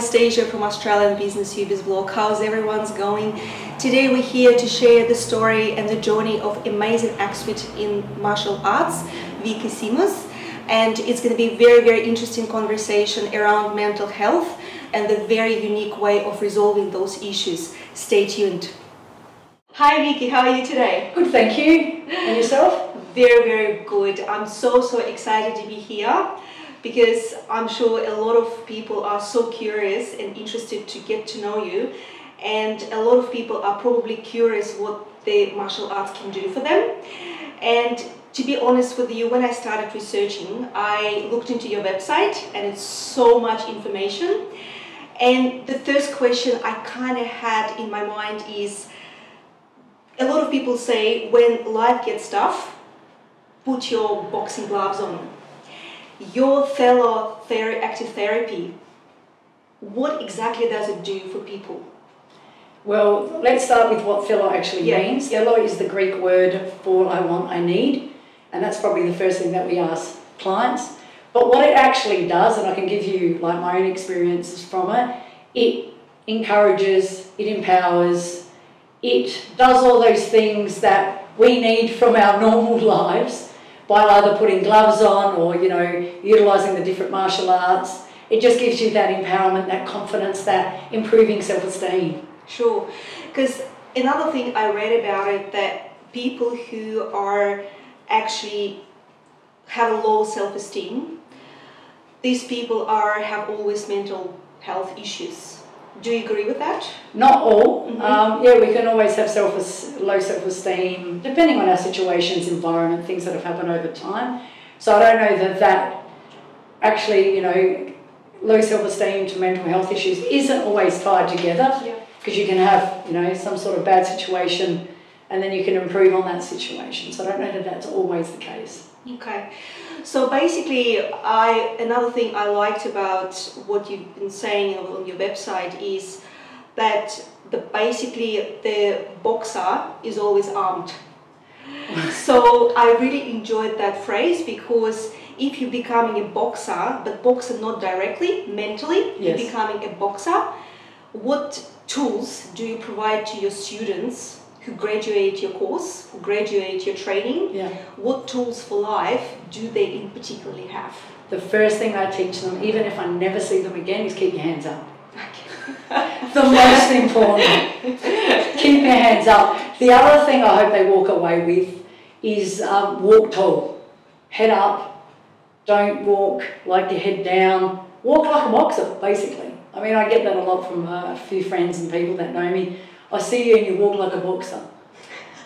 Anastasia from Australian Business UBIZblog. How's everyone's going? Today we're here to share the story and the journey of amazing expert in martial arts, Vickie Simos. And it's going to be a very interesting conversation around mental health and the very unique way of resolving those issues. Stay tuned. Hi Vickie, how are you today? Good, thank you. And yourself? Very good. I'm so excited to be here, because I'm sure a lot of people are so curious and interested to get to know you, and a lot of people are probably curious what the martial arts can do for them. And to be honest with you, when I started researching, I looked into your website and it's so much information. And the first question I kind of had in my mind is, a lot of people say when life gets tough, put your boxing gloves on. Your THELO Active Therapy, what exactly does it do for people? Well, let's start with what THELO actually means. THELO is the Greek word for I want, I need, and that's probably the first thing that we ask clients. But what it actually does, and I can give you like my own experiences from it, it encourages, it empowers, it does all those things that we need from our normal lives, by either putting gloves on or, utilising the different martial arts. It just gives you that empowerment, that confidence, that improving self-esteem. Sure, because another thing I read about it, that people who are actually have a low self-esteem, these people have always mental health issues. Do you agree with that? Not all. Mm-hmm. We can always have low self-esteem, depending on our situations, environment, things that have happened over time. So I don't know that actually, low self-esteem to mental health issues isn't always tied together. Because you can have, some sort of bad situation and then you can improve on that situation. So I don't know that that's always the case. Okay. So basically, another thing I liked about what you've been saying on your website is that basically the boxer is always armed. So I really enjoyed that phrase, because if you're becoming a boxer, but boxer not directly, mentally, you're becoming a boxer, what tools do you provide to your students who graduate your course, who graduate your training? What tools for life do they in particularly have? The first thing I teach them, even if I never see them again, is keep your hands up. The most important. Keep your hands up. The other thing I hope they walk away with is walk tall. Head up. Don't walk like your head down. Walk like a boxer, basically. I mean, I get that a lot from a few friends and people that know me. I see you and you walk like a boxer.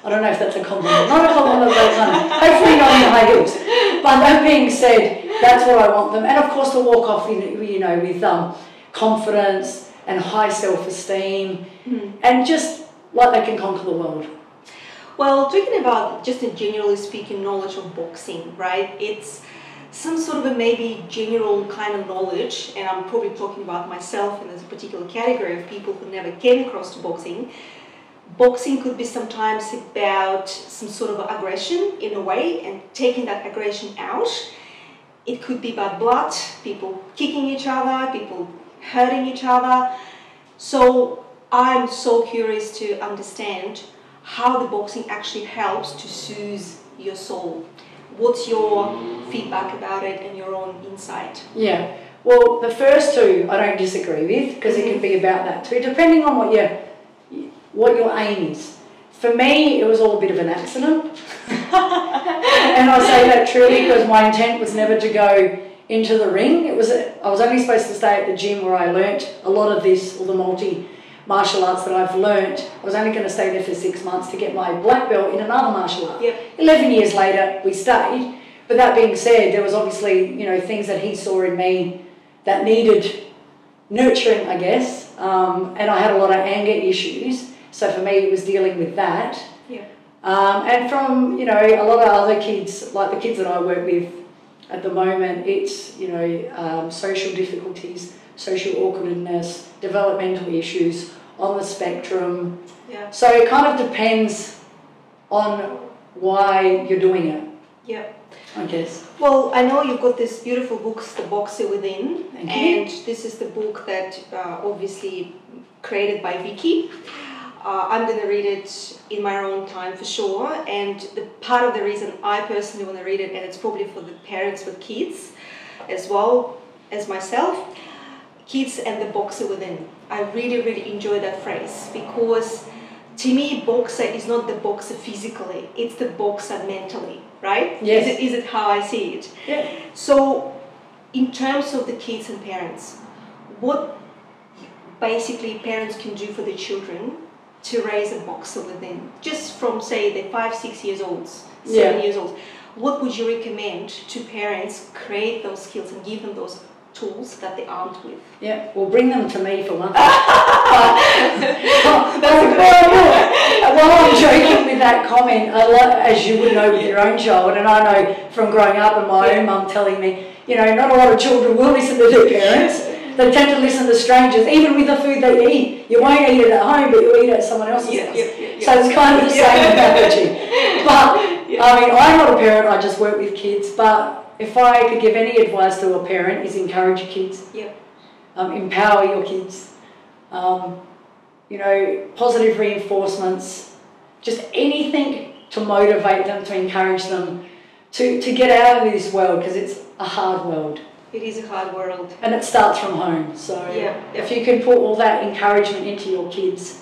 I don't know if that's a compliment. Not a compliment, hopefully not in high heels. But that being said, that's what I want them. And of course to walk off, with confidence and high self-esteem, and just like they can conquer the world. Well, talking about just a generally speaking knowledge of boxing, right? It's some sort of a maybe general kind of knowledge, and I'm probably talking about myself and there's a particular category of people who never came across to boxing. Boxing could be sometimes about some sort of aggression in a way, and taking that aggression out. It could be about blood, people kicking each other, people hurting each other. So I'm so curious to understand how the boxing actually helps to soothe your soul. What's your feedback about it and your own insight? Yeah, well, the first two I don't disagree with, because it can be about that too, depending on what your aim is. For me, it was all a bit of an accident. And I say that truly because my intent was never to go into the ring. I was only supposed to stay at the gym where I learnt a lot of this, all the martial arts that I've learnt. I was only going to stay there for 6 months to get my black belt in another martial art. 11 years later, we stayed. But that being said, there was obviously, things that he saw in me that needed nurturing, I guess. And I had a lot of anger issues. So for me, it was dealing with that. And from, a lot of other kids, like the kids that I work with at the moment, it's, social difficulties, social awkwardness, developmental issues, on the spectrum. So it kind of depends on why you're doing it. I guess. Well, I know you've got this beautiful book, The Boxer Within. Thank you. And this is the book that obviously created by Vickie. I'm going to read it in my own time for sure. And the part of the reason I personally want to read it, and it's probably for the parents with kids as well as myself, kids and the boxer within. I really, really enjoy that phrase, because to me, boxer is not the boxer physically, it's the boxer mentally, right? Yes. Is it how I see it? Yeah. So, in terms of the kids and parents, what basically parents can do for their children to raise a boxer within, just from say they're 5, 6 years old, 7 years old, what would you recommend to parents create those skills and give them those tools that they aren't with? Yeah, well, bring them to me for one thing. While I'm joking with that comment, as you would know with your own child, and I know from growing up and my own mum telling me, you know, not a lot of children will listen to their parents. They tend to listen to strangers, even with the food they eat. You won't eat it at home, but you'll eat it at someone else's house. So it's kind of the same analogy. But, I mean, I'm not a parent, I just work with kids, but if I could give any advice to a parent, is encourage your kids. Empower your kids. You know, positive reinforcements, just anything to motivate them, to encourage them to get out of this world, because it's a hard world. It is a hard world. And it starts from home. So if you can put all that encouragement into your kids,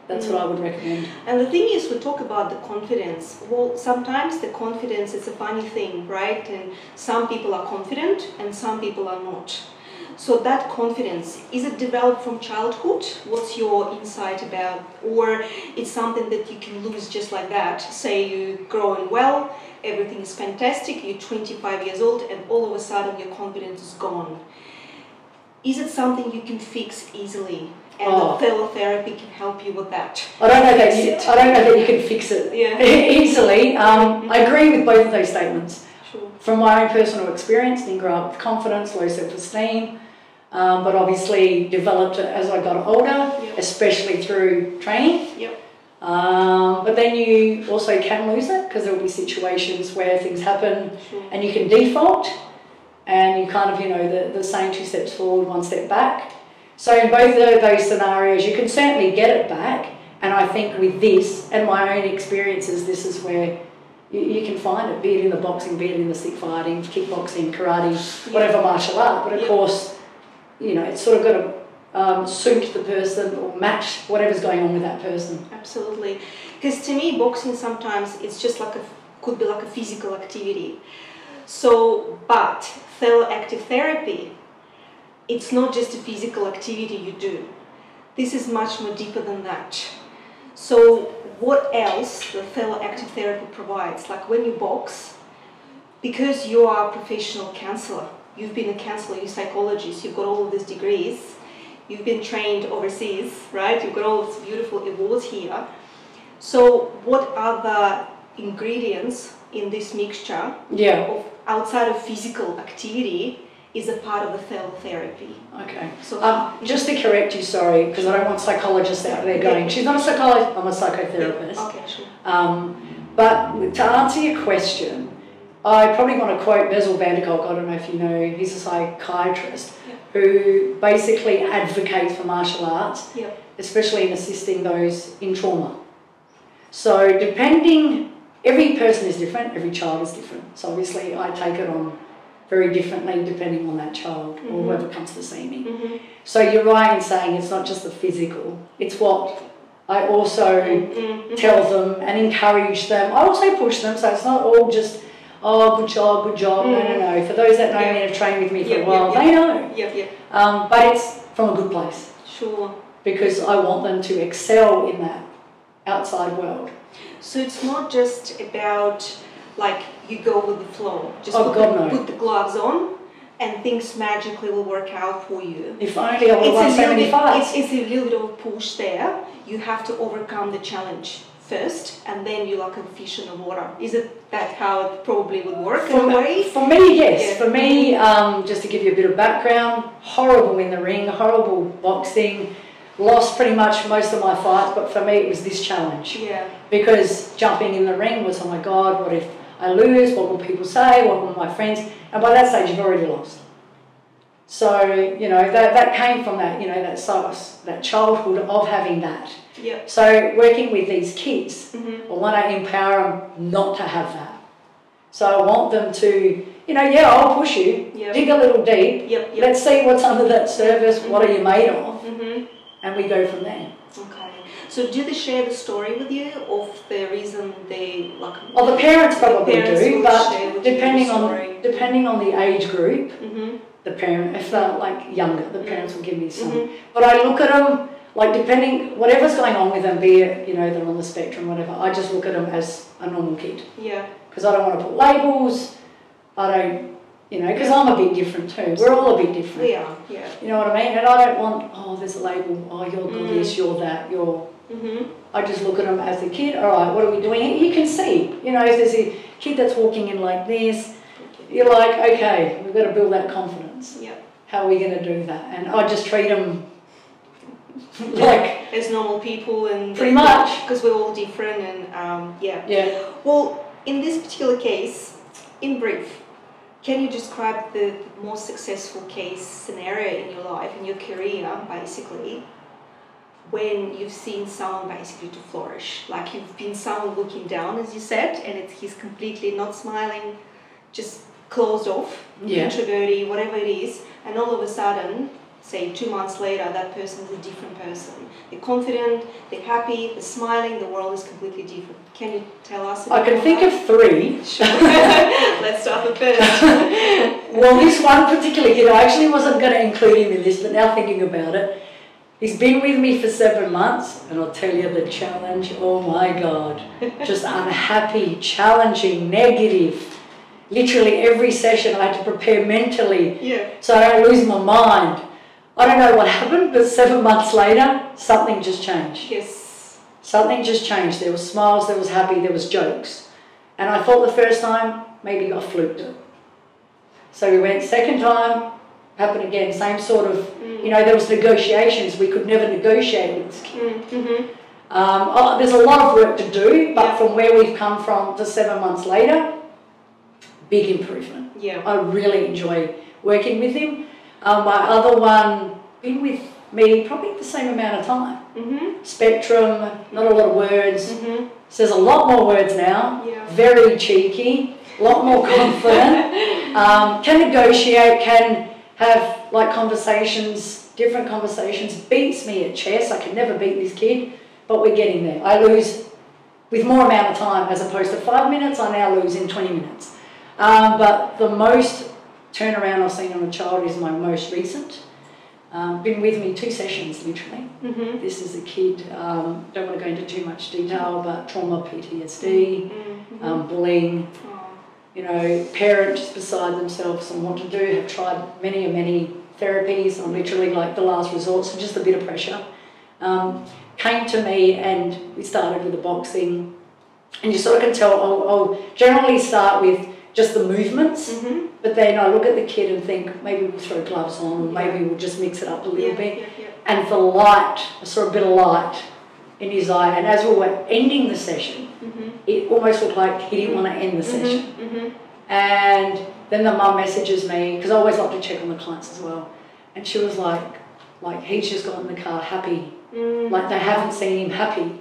that's what I would recommend. And the thing is, we talk about the confidence. Well, sometimes the confidence is a funny thing, right? And some people are confident and some people are not. So that confidence, is it developed from childhood? What's your insight about? Or it's something that you can lose just like that? Say you're growing well, everything is fantastic, you're 25 years old, and all of a sudden your confidence is gone. Is it something you can fix easily? And the THELO therapy can help you with that. I don't know that you can fix it easily. I agree with both of those statements. Sure. From my own personal experience, didn't grow up with confidence, low self-esteem, but obviously developed it as I got older, especially through training. But then you also can lose it, because there will be situations where things happen and you can default, and you kind of, you know, the saying 2 steps forward, 1 step back. So in both of those scenarios, you can certainly get it back, and I think with this and my own experiences, this is where you can find it, be it in the boxing, be it in the stick fighting, kickboxing, karate, whatever martial art. But of course, you know, it's sort of got to suit the person or match whatever's going on with that person. Absolutely. Because to me, boxing sometimes it's just like could be like a physical activity. So, but THELO Active Therapy, it's not just a physical activity you do. This is much more deeper than that. So what else the THELO Active Therapy provides? Like when you box, because you are a professional counsellor, you've been a counsellor, you're a psychologist, you've got all of these degrees, you've been trained overseas, right? You've got all these beautiful awards here. So what are the ingredients in this mixture of outside of physical activity is a part of the THELO therapy? Okay. So just to correct you, sorry, because I don't want psychologists out there going, she's not a psychologist, I'm a psychotherapist. Okay, sure. But to answer your question, I probably want to quote Bessel van der Kolk, I don't know if you know, he's a psychiatrist who basically advocates for martial arts, especially in assisting those in trauma. So depending, every person is different, every child is different. So obviously I take it on very differently depending on that child or whoever comes to see me. So you're right in saying it's not just the physical, it's what I also tell them and encourage them. I also push them, so it's not all just, oh, good job, good job. No. For those that know me and have trained with me for a while, they know. But it's from a good place. Sure. Because I want them to excel in that outside world. So it's not just about like you go with the flow. Just put the gloves on and things magically will work out for you. If only I would have won so many fights. It's a little bit of a push there. You have to overcome the challenge first and then you're like a fish in the water. Is it that how it probably would work in a way? For me, yes. For me, just to give you a bit of background, horrible in the ring, horrible boxing, lost pretty much most of my fights, but for me it was this challenge. Because jumping in the ring was, oh my God, what if I lose? What will people say? What will my friends? And by that stage, you've already lost. So, you know, that came from that, you know, that childhood of having that. Yep. So working with these kids, I want to empower them not to have that. So I want them to, you know, yeah, I'll push you, dig a little deep, let's see what's under that surface, what are you made of, and we go from there. Okay. So do they share the story with you of the reason they like? Oh, the parents probably do, but depending on the age group, the parent, if they're like younger, the parents will give me some. But I look at them, like depending, whatever's going on with them, be it, you know, they're on the spectrum, whatever, I just look at them as a normal kid. Yeah. Because I don't want to put labels, I don't, you know, because I'm a bit different too. We're all a bit different. We are, yeah. You know what I mean? And I don't want, oh, there's a label, oh, you're this, you're that, you're... I just look at them as a kid, all right, what are we doing? And you can see, you know, if there's a kid that's walking in like this, you're like, okay, we've got to build that confidence. Yeah. How are we going to do that? And I just treat them like... as normal people and... Pretty much. Because we're all different and, yeah. Yeah. Well, in this particular case, in brief, can you describe the most successful case scenario in your life, in your career, basically, when you've seen someone basically to flourish? Like you've been someone looking down, as you said, and he's completely not smiling, just closed off, introverted, whatever it is, and all of a sudden, say 2 months later, that person is a different person. They're confident, they're happy, they're smiling, the world is completely different. Can you tell us about I can think of 3. Sure. Let's start with first. Well, this one particular kid, I actually wasn't going to include him in this, but now thinking about it, he's been with me for 7 months, and I'll tell you the challenge, oh my God, just unhappy, challenging, negative. Literally every session I had to prepare mentally so I don't lose my mind. I don't know what happened, but 7 months later, something just changed. Yes. Something just changed. There was smiles, there was happy, there was jokes. And I thought the first time, maybe I fluked it. So we went second time, happened again, same sort of, you know, there was negotiations. We could never negotiate with this kid. There's a lot of work to do, but from where we've come from to 7 months later, big improvement. Yeah. I really enjoy working with him. My other one, been with me probably the same amount of time. Spectrum, not a lot of words. Says a lot more words now. Yeah. Very cheeky, a lot more confident. Can negotiate, can have like conversations, different conversations. Beats me at chess. I can never beat this kid, but we're getting there. I lose with more amount of time as opposed to 5 minutes. I now lose in 20 minutes. But the most turnaround I've seen on a child is my most recent. Been with me 2 sessions, literally. This is a kid, don't want to go into too much detail, but trauma, PTSD, bullying, you know, parents beside themselves on what to do, have tried many therapies. I'm literally like the last resort, so just a bit of pressure. Came to me and we started with the boxing, and you sort of can tell, I'll generally start with just the movements, but then I look at the kid and think maybe we'll throw gloves on, or maybe we'll just mix it up a little bit. And the light, I saw a bit of light in his eye, and as we were ending the session, it almost looked like he didn't want to end the session. And then the mum messages me, because I always like to check on the clients as well, and she was like he's just got in the car happy, like they haven't seen him happy.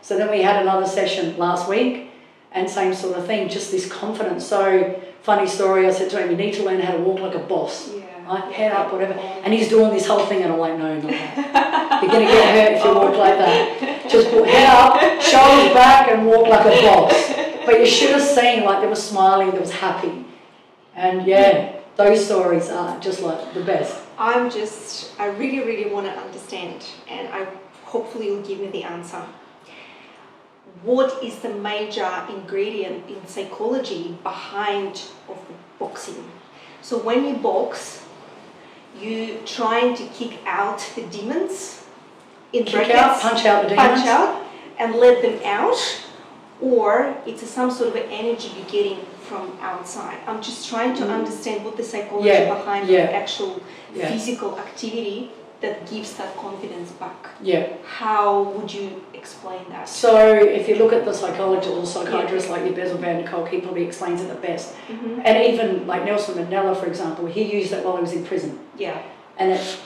So then we had another session last week, and same sort of thing, just this confidence. So, funny story, I said to him, you need to learn how to walk like a boss. Right? Head up, whatever. And he's doing this whole thing, and I'm like, no, not that. You're going to get hurt if you walk like that. Just put head up, shoulders back, and walk like a boss. But you should have seen, like, there was smiling, there was happy. And yeah, those stories are just like the best. I really want to understand, and hopefully you'll give me the answer. What is the major ingredient in psychology behind of the boxing? So when you box, you trying to kick out the demons, in brackets, punch out the demons, punch out and let them out, or it's some sort of an energy you're getting from outside. I'm just trying to understand what the psychology behind the actual physical activity that gives that confidence back. Yeah. How would you explain that? So if you look at the psychologist or psychiatrist like UBIZblog Van der Kolk, he probably explains it the best. And even like Nelson Mandela, for example, he used it while he was in prison. Yeah. And it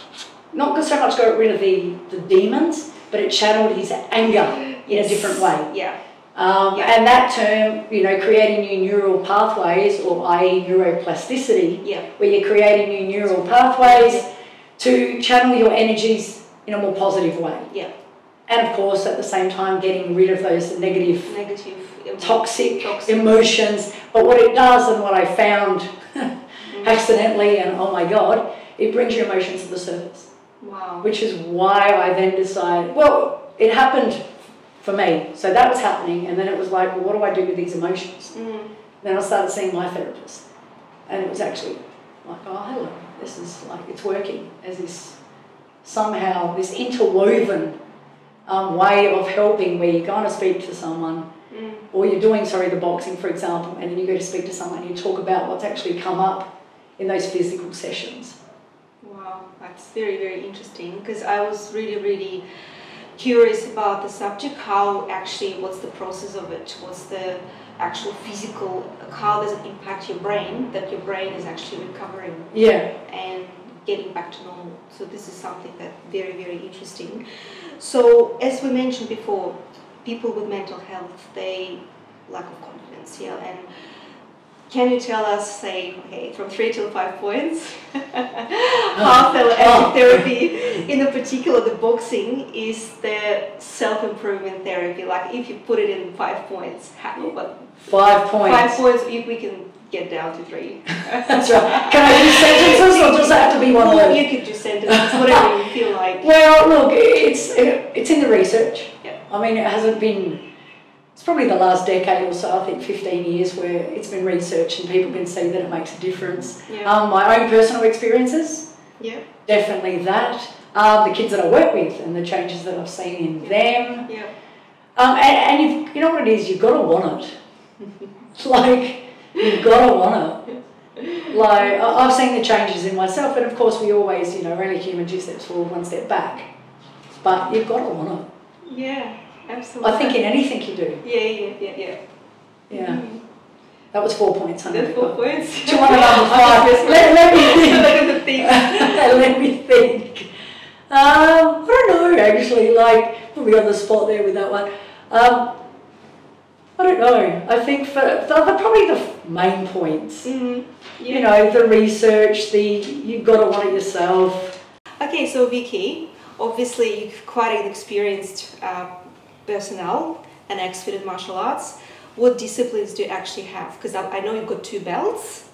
not so much got rid of the demons, but it channeled his anger in a different way. Yeah. And that term, you know, creating new neural pathways, or i.e. neuroplasticity, where you're creating new neural pathways to channel your energies in a more positive way. Yeah. And of course, at the same time, getting rid of those negative toxic emotions. But what it does, and what I found accidentally, and oh my God, it brings your emotions to the surface. Wow. Which is why I then decided, well, it happened for me. So that was happening, and then it was like, well, what do I do with these emotions? Then I started seeing my therapist, and it was actually like, oh, hello, this is like, it's working as this, somehow, this interwoven way of helping, where you're going to speak to someone, or you're doing, the boxing, for example, and then you go to speak to someone and you talk about what's actually come up in those physical sessions. Wow, that's very, very interesting, because I was really, really curious about the subject, how actually, what's the process of it, what's the actual physical, how does it impact your brain, that your brain is actually recovering and getting back to normal. So this is something that's very, very interesting. So as we mentioned before, people with mental health, they lack of confidence here, and can you tell us, say, okay, from 3 to 5 points, how THELO Active Therapy, in particular the boxing, is the self-improvement therapy? Like, if you put it in 5 points, but 5 points. 5 points, if we can get down to 3. That's right. Can I do sentences, or does it have to be one word? You could do sentences, whatever you feel like. Well, look, it's in the research. Yeah. I mean, it hasn't been. It's probably the last decade or so, I think 15 years, where it's been researched and people can see that it makes a difference. Yeah. My own personal experiences, definitely that. The kids that I work with and the changes that I've seen in them. Yeah. And you know what it is, you've got to want it. Like, you've got to want it. Like, I've seen the changes in myself, and of course we always, we're only human, 2 steps forward, 1 step back. But you've got to want it. Yeah. Absolutely. I think in anything you do. Yeah. That was 4 points. That's 4 points. Do you want another 5? Let me think. Let me think. I don't know, actually. Like, put me on the spot there with that one. I don't know. I think for probably the main points. You know, the research, you've got to want it yourself. Okay, so Vicky, obviously you're quite an experienced personnel and expert in martial arts. What disciplines do you actually have? Because I know you've got 2 belts.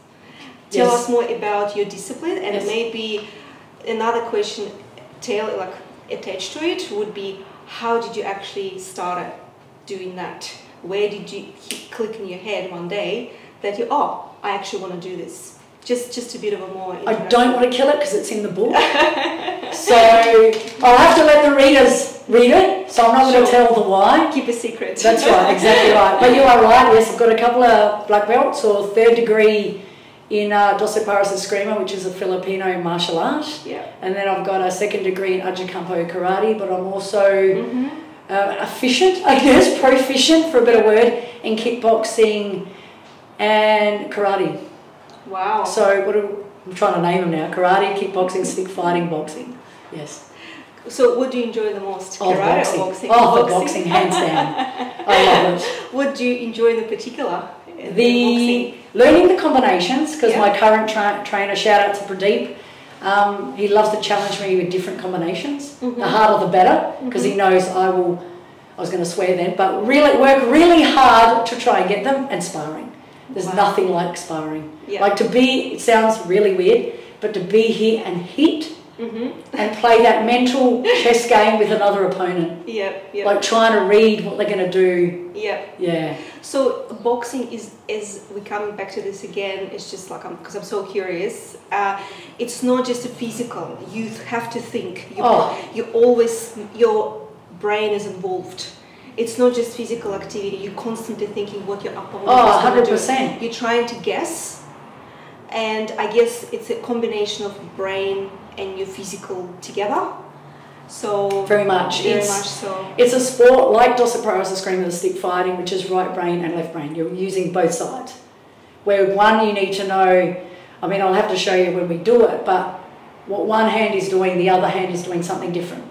Tell us more about your discipline, and maybe another question attached to it would be, how did you actually start doing that? Where did you click in your head one day that I actually want to do this? Just a bit of a more... I don't want to kill it because it's in the book. So I'll have to let the readers read it, so I'm not going to tell the why. Keep a secret. That's right, exactly right. But you are right, yes, I've got a couple of black belts, or 3rd degree in Doce Paras Eskrima, which is a Filipino martial art. Yeah. And then I've got a 2nd degree in Ajacampo Karate, but I'm also efficient, I guess, proficient for a better word, in kickboxing and karate. Wow. So I'm trying to name them now: karate, kickboxing, stick fighting, boxing. Yes. So what do you enjoy the most? Karate or boxing? Oh, the boxing, hands down. I love it. What do you enjoy in particular? Learning the combinations, because my current trainer, shout out to Pradeep, he loves to challenge me with different combinations. The harder the better, because he knows I was going to swear then, but work really hard to try and get them, and sparring. There's nothing like sparring. Like it sounds really weird, but to be here and hit and play that mental chess game with another opponent. Like trying to read what they're going to do. Yeah. So boxing is we're coming back to this again, it's just like, because I'm so curious, it's not just a physical, you have to think. Your brain is involved. It's not just physical activity, you're constantly thinking what your opponent is going to do. 100%. You're trying to guess and I guess it's a combination of brain and your physical together. So very much. Very much so. It's a sport like Dorset Paralysis Scream with a stick fighting, which is right brain and left brain. You're using both sides. Where one you need to know, I mean, I'll have to show you when we do it, but what one hand is doing, the other hand is doing something different.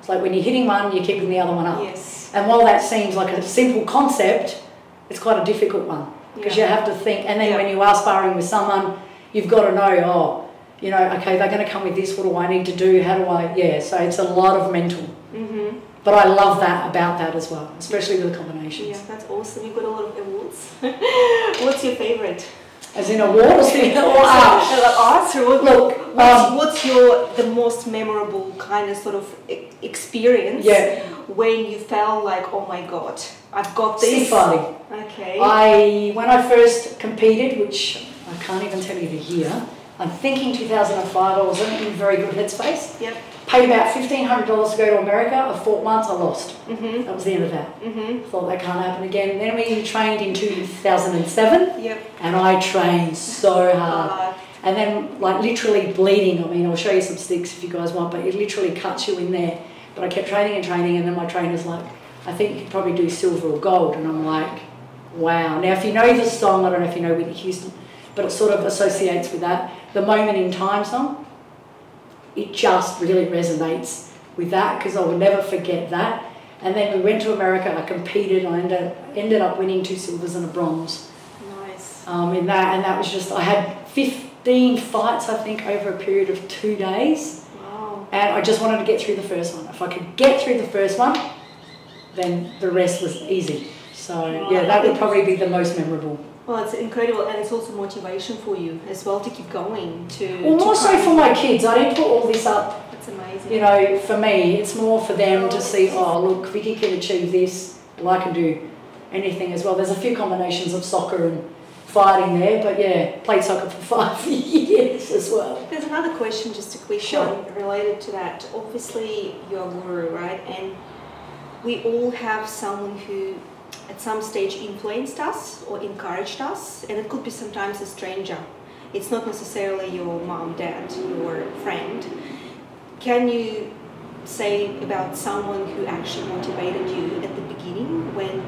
It's like when you're hitting one, you're keeping the other one up. Yes. And while that seems like a simple concept, it's quite a difficult one because you have to think. And then when you are sparring with someone, you've got to know, oh, you know, okay, they're going to come with this. What do I need to do? How do I? Yeah, so it's a lot of mental. But I love that about that as well, especially with the combinations. Yeah, that's awesome. You've got a lot of awards. What's your favourite? As in awards? Look, what's the most memorable kind of sort of experience when you felt like, oh my God, I've got this? Stick fighting. Okay. When I first competed, which I can't even tell you the year, I'm thinking 2005, I wasn't in a very good headspace. Yep. Paid about $1,500 to go to America. I fought once, I lost. That was the end of that. Thought that can't happen again. Then we trained in 2007. Yep. And I trained so hard. And then like literally bleeding. I mean, I'll show you some sticks if you guys want, but it literally cuts you in there. But I kept training and training, and then my trainer's like, I think you could probably do silver or gold. And I'm like, wow. Now, if you know the song, I don't know if you know Whitney Houston, but it sort of associates with that. The Moment in Time song, it just really resonates with that because I will never forget that. And then we went to America, I competed, I ended up winning 2 silvers and a bronze. Nice. In that, and that was just, I had 15 fights, I think, over a period of 2 days. Wow. And I just wanted to get through the first one. If I could get through the first one, then the rest was easy. So yeah, that would probably be the most memorable. Well, it's incredible, and it's also motivation for you as well to keep going. Well, more so for my kids. I didn't put all this up. That's amazing. You know, for me, it's more for them to see, oh, look, Vicky can achieve this, and I can do anything as well. There's a few combinations of soccer and fighting there, but yeah, played soccer for 5 years as well. There's another question, just a quick one related to that. Obviously, you're a guru, right? And we all have someone who at some stage influenced us or encouraged us, and it could be sometimes a stranger. It's not necessarily your mom, dad, your friend. Can you say about someone who actually motivated you at the beginning when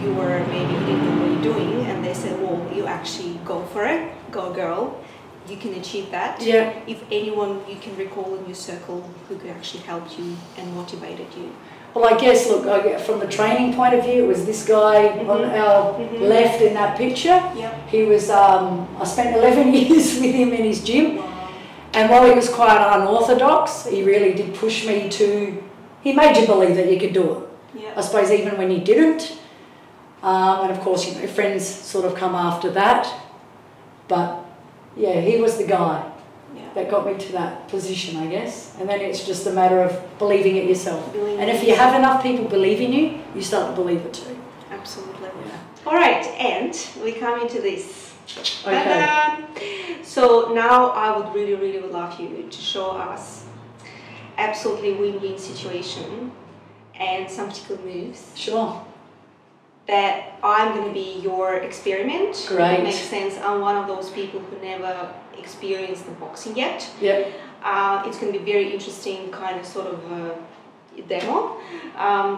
you were maybe you didn't know what you're doing, and they said, well, you actually go for it, go girl, you can achieve that? Yeah. If anyone you can recall in your circle who could actually help you and motivated you? Well, I guess, look, from the training point of view, it was this guy on our left in that picture. Yep. He was, I spent 11 years with him in his gym. Wow. And while he was quite unorthodox, he really did push me to, he made you believe that you could do it. Yep. I suppose even when you didn't. And of course, you know, friends sort of come after that. But yeah, he was the guy that got me to that position, I guess. And then it's just a matter of believing it yourself. And if you have enough people believe in you, you start to believe it too. Absolutely. Yeah. All right, and we come into this. Okay. So now I would really would love you to show us absolutely win-win situation and some particular moves. Sure. That I'm going to be your experiment. Great. It makes sense. I'm one of those people who never experienced the boxing yet. Yep. It's going to be very interesting kind of sort of demo.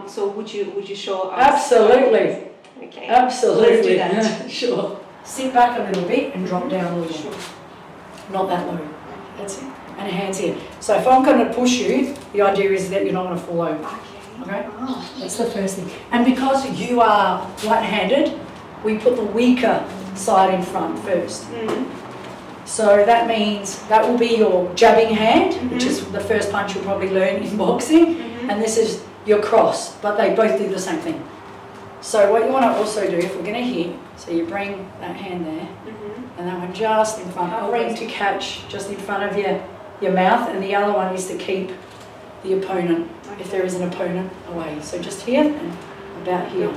So would you show us? Absolutely. Okay. Absolutely. Let's do that. Sure. Sit back a little bit and drop down a little. Sure. Not that low. That's it. And hands in. So if I'm going to push you, the idea is that you're not going to fall over. Okay? Oh. That's the first thing. And because you are right-handed, we put the weaker side in front first. So that means that will be your jabbing hand, which is the first punch you'll probably learn in boxing, and this is your cross, but they both do the same thing. So what you want to also do, if we're going to hit, so you bring that hand there, and that one just in front, bring to catch just in front of your mouth, and the other one is to keep the opponent, if there is an opponent, away. So just here and about here.